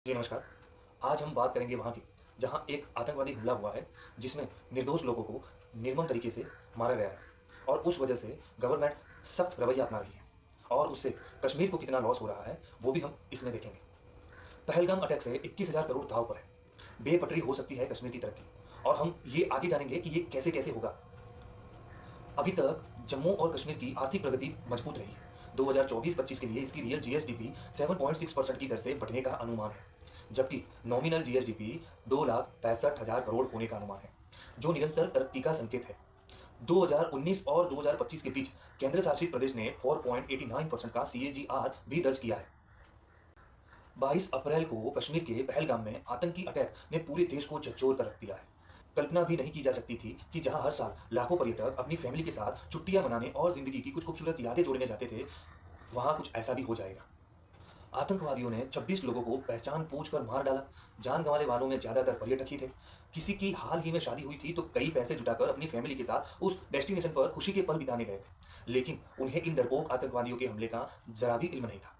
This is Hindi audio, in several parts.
जी नमस्कार। आज हम बात करेंगे वहाँ की, जहाँ एक आतंकवादी हमला हुआ है, जिसमें निर्दोष लोगों को निर्मम तरीके से मारा गया है और उस वजह से गवर्नमेंट सख्त रवैया अपना रही है और उससे कश्मीर को कितना लॉस हो रहा है, वो भी हम इसमें देखेंगे। पहलगाम अटैक से 21,000 करोड़ दांव पर है। बेपटरी हो सकती है कश्मीर की तरक्की और हम ये आगे जानेंगे कि ये कैसे-कैसे होगा। अभी तक जम्मू और कश्मीर की आर्थिक प्रगति मजबूत रही है। 2024-25 के लिए इसकी रियल जीएसडीपी 7.6% की दर से बढ़ने का अनुमान है, जबकि नॉमिनल जीएसडीपी 2,65,000 करोड़ होने का अनुमान है, जो निरंतर तरक्की का संकेत है। 2019 और 2025 के बीच केंद्र शासित प्रदेश ने 4.89% का सीएजीआर भी दर्ज किया है। 22 अप्रैल को कश्मीर के पहलगाम में आतंकी अटैक ने पूरे देश को झकझोर कर रख दिया है। कल्पना भी नहीं की जा सकती थी कि जहां हर साल लाखों पर्यटक अपनी फैमिली के साथ छुट्टियां मनाने और जिंदगी की कुछ खूबसूरत यादें जोड़ने जाते थे, वहां कुछ ऐसा भी हो जाएगा। आतंकवादियों ने 26 लोगों को पहचान पूछ कर मार डाला। जान गंवाने वालों में ज्यादातर पर्यटक ही थे। किसी की हाल ही में शादी हुई थी तो कई पैसे जुटाकर अपनी फैमिली के साथ उस डेस्टिनेशन पर खुशी के पल बिताने गए थे, लेकिन उन्हें इन डरपोक आतंकवादियों के हमले का जरा भी इल्म नहीं था।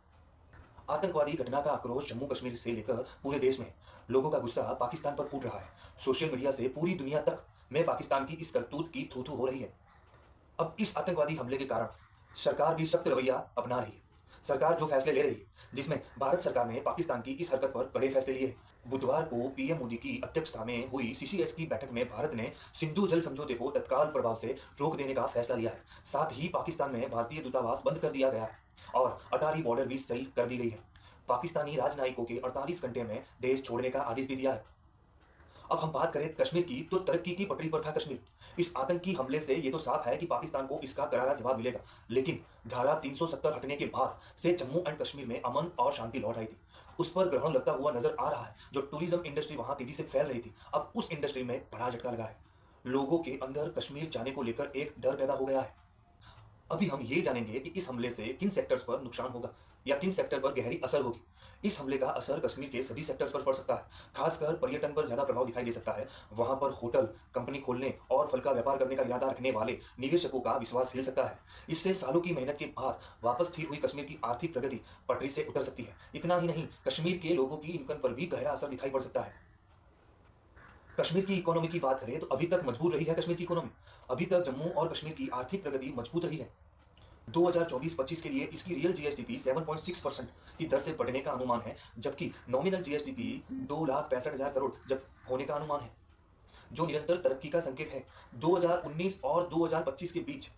आतंकवादी घटना का आक्रोश जम्मू कश्मीर से लेकर पूरे देश में लोगों का गुस्सा पाकिस्तान पर फूट रहा है। सोशल मीडिया से पूरी दुनिया तक में पाकिस्तान की इस करतूत की थू थू हो रही है। अब इस आतंकवादी हमले के कारण सरकार भी सख्त रवैया अपना रही है। सरकार जो फैसले ले रही है, जिसमें भारत सरकार ने पाकिस्तान की इस हरकत पर कड़े फैसले लिए हैं। बुधवार को पीएम मोदी की अध्यक्षता में हुई सीसीएस की बैठक में भारत ने सिंधु जल समझौते को तत्काल प्रभाव से रोक देने का फैसला लिया है। साथ ही पाकिस्तान में भारतीय दूतावास बंद कर दिया गया है और अटारी बॉर्डर भी सील कर दी गई है। पाकिस्तानी राजनयिकों के 48 घंटे में देश छोड़ने का आदेश भी दिया है। अब हम बात करें कश्मीर की, तो तरक्की की पटरी पर था कश्मीर। इस आतंकी हमले से ये तो साफ है कि पाकिस्तान को इसका करारा जवाब मिलेगा, लेकिन धारा 370 हटने के बाद से जम्मू एंड कश्मीर में अमन और शांति लौट आई थी। उस पर ग्रहण लगता हुआ नजर आ रहा है। जो टूरिज्म इंडस्ट्री वहां तेजी से फैल रही थी, अब उस इंडस्ट्री में बड़ा झटका लगा है। लोगों के अंदर कश्मीर जाने को लेकर एक डर पैदा हो गया है। अभी हम ये जानेंगे कि इस हमले से किन सेक्टर्स पर नुकसान होगा या किन सेक्टर पर गहरी असर होगी। इस हमले का असर कश्मीर के सभी सेक्टर्स पर पड़ सकता है। खासकर पर्यटन पर ज्यादा प्रभाव दिखाई दे सकता है। वहां पर होटल, कंपनी खोलने और फल का व्यापार करने का इरादा रखने वाले निवेशकों का विश्वास हिल सकता है। इससे सालों की मेहनत के बाद वापस स्थिर हुई कश्मीर की आर्थिक प्रगति पटरी से उतर सकती है। इतना ही नहीं, कश्मीर के लोगों की इनकम पर भी गहरा असर दिखाई पड़ सकता है। कश्मीर की इकोनॉमी की बात करें तो अभी तक मजबूत रही है कश्मीर की इकोनॉमी। अभी तक जम्मू और कश्मीर की आर्थिक प्रगति मजबूत रही है। 2024-25 के लिए इसकी रियल जीएसडीपी 7.6% की दर से बढ़ने का अनुमान है, जबकि नॉमिनल जीएसडीपी 2,65,000 करोड़ जब होने का अनुमान है, जो निरंतर तरक्की का संकेत है। 2019 और 2025 के बीच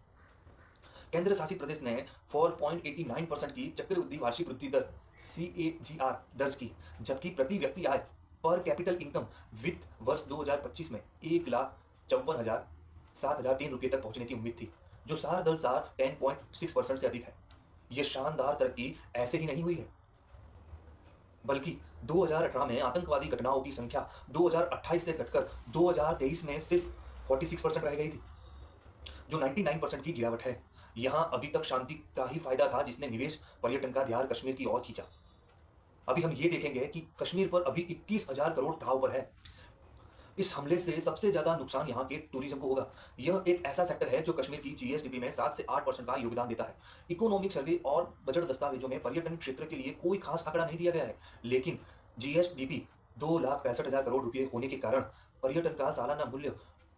केंद्र शासित प्रदेश ने 4.89% की चक्रवृद्धि वार्षिक वृद्धि दर सीएजीआर दर्ज की, जबकि प्रति व्यक्ति आय पर कैपिटल इनकम वित्त वर्ष 2025 में 1,54,007,003 रुपये तक पहुंचने की उम्मीद थी, जो साल दर साल 10.6% से अधिक है। यह शानदार तरक्की ऐसे ही नहीं हुई है, बल्कि 2018 में आतंकवादी घटनाओं की संख्या 2028 से घटकर 2023 में सिर्फ 46% रह गई थी, जो 99% की गिरावट है। यहां अभी तक शांति का ही फायदा था, जिसने निवेश पर्यटन का ध्यान कश्मीर की ओर खींचा। अभी हम ये देखेंगे कि कश्मीर पर अभी 21,000 करोड़ दांव पर है। इस हमले से सबसे ज्यादा नुकसान यहाँ के टूरिज्म को होगा। यह एक ऐसा सेक्टर है जो कश्मीर की जीएसडीपी में 7 से 8% का योगदान देता है। इकोनॉमिक सर्वे और बजट दस्तावेजों में पर्यटन क्षेत्र के लिए कोई खास आंकड़ा नहीं दिया गया है, लेकिन जीएसडीपी 2,65,000 करोड़ रुपये होने के कारण पर्यटन का सालाना मूल्य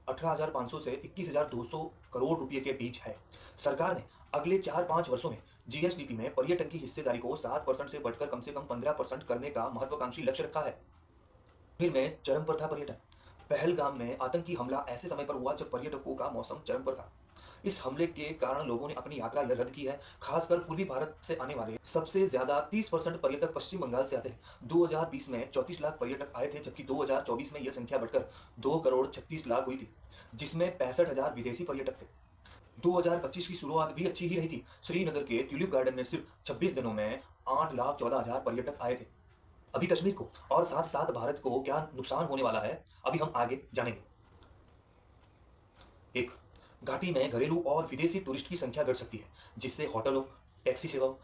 18,500 से 21,200 करोड़ रुपये के बीच है। सरकार ने अगले 4-5 वर्षों में जीएसडीपी में पर्यटन की हिस्सेदारी को 7% से बढ़कर कम से कम 15% करने का महत्वाकांक्षी लक्ष्य रखा है। कश्मीर में चरम पर था पर्यटन। पहलगाम में आतंकी हमला ऐसे समय पर हुआ जब पर्यटकों का मौसम चरम पर था। इस हमले के कारण लोगों ने अपनी यात्रा रद्द की है। खासकर पूर्वी भारत से आने वाले सबसे ज्यादा 30% पर्यटक पश्चिम बंगाल से आते हैं। 2020 में 34 लाख पर्यटक आए थे, जबकि 2024 में यह संख्या बढ़कर 2 करोड़ 36 लाख हुई थी, जिसमें 65,000 विदेशी पर्यटक थे। 2025 की शुरुआत भी अच्छी ही रही थी। श्रीनगर के ट्यूलिप गार्डन में सिर्फ 26 दिनों में 8,14,000 पर्यटक आए थे। अभी कश्मीर को और साथ साथ भारत को क्या नुकसान होने वाला है, अभी हम आगे जानेंगे। एक, घाटी में घरेलू और विदेशी टूरिस्ट की संख्या घट सकती है, जिससे होटलों, टैक्सी सेवाओं,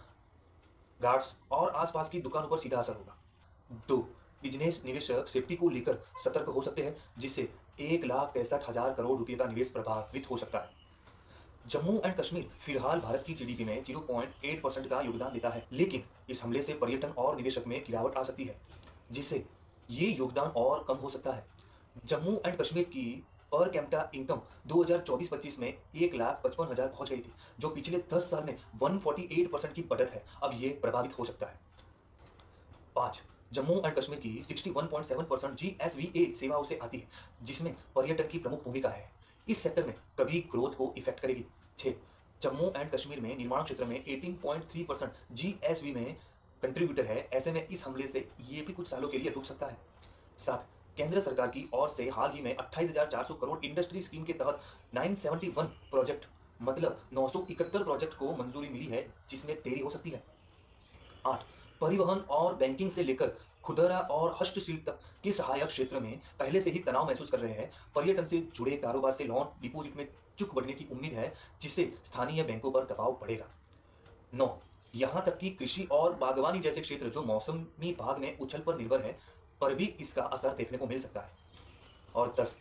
गार्ड्स और आसपास की दुकानों पर सीधा असर होगा। 2, बिजनेस निवेशक सेफ्टी को लेकर सतर्क हो सकते हैं, जिससे 1,63,000 करोड़ रुपए का निवेश प्रभावित हो सकता है। जम्मू एंड कश्मीर फिलहाल भारत की जीडीपी में 0.8% का योगदान देता है, लेकिन इस हमले से पर्यटन और निवेशक में गिरावट आ सकती है। जिससे ये योगदान और कम हो सकता है। जम्मू एंड कश्मीर की पर कैपिटा इनकम 2024-25 में 1,55,000 पहुंच गई थी, जो पिछले 10 साल में 148% की बढ़त है। अब ये प्रभावित हो सकता है। 5, जम्मू एंड कश्मीर की 61.7% जीएसवीए सेवाओं से आती है, जिसमें पर्यटन की प्रमुख भूमिका है। इस सेक्टर में कभी ग्रोथ को इफेक्ट करेगी। 6, जम्मू एंड कश्मीर में निर्माण क्षेत्र में 18.3% जीएसवी में कंट्रीब्यूटर है। ऐसे में इस हमले से ये भी कुछ सालों के लिए रुक सकता है। 7, केंद्र सरकार की ओर से हाल ही में 28,400 करोड़ इंडस्ट्री स्कीम के तहत 971 प्रोजेक्ट मतलब 971 प्रोजेक्ट को मंजूरी मिली है, जिसमें देरी हो सकती है। 8, परिवहन और बैंकिंग से लेकर खुदरा और हस्तशिल्प तक के सहायक क्षेत्र में पहले से ही तनाव महसूस कर रहे हैं। पर्यटन से जुड़े कारोबार से लोन डिपॉजिट में चूक बढ़ने की उम्मीद है, जिससे स्थानीय बैंकों पर दबाव बढ़ेगा। 9, यहाँ तक कि कृषि और बागवानी जैसे क्षेत्र जो मौसमी भाग में उछल पर निर्भर है, पर भी इसका असर देखने को मिल सकता है। और 10,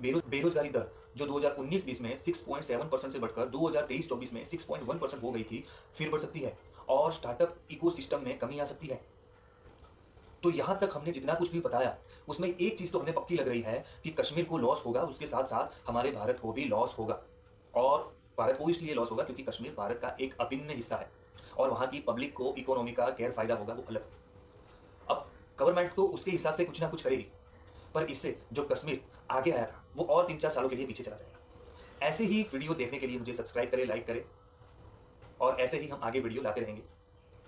बेरोजगारी दर जो 2019-20 में 6.7% से बढ़कर 2023-24 में 6.1% हो गई थी, फिर बढ़ सकती है और स्टार्टअप इकोसिस्टम में कमी आ सकती है। तो यहाँ तक हमने जितना कुछ भी बताया, उसमें एक चीज़ तो हमें पक्की लग रही है कि कश्मीर को लॉस होगा, उसके साथ साथ हमारे भारत को भी लॉस होगा। और भारत को इसलिए लॉस होगा क्योंकि कश्मीर भारत का एक अभिन्न हिस्सा है और वहाँ की पब्लिक को इकोनॉमी का गैर फायदा होगा, वो अलग। अब गवर्नमेंट तो उसके हिसाब से कुछ ना कुछ करेगी, पर इससे जो कश्मीर आगे आया था वो और 3-4 सालों के लिए पीछे चला जाएगा। ऐसे ही वीडियो देखने के लिए मुझे सब्सक्राइब करें, लाइक करें और ऐसे ही हम आगे वीडियो लाते रहेंगे।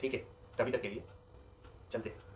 ठीक है, तभी तक के लिए चलते हैं।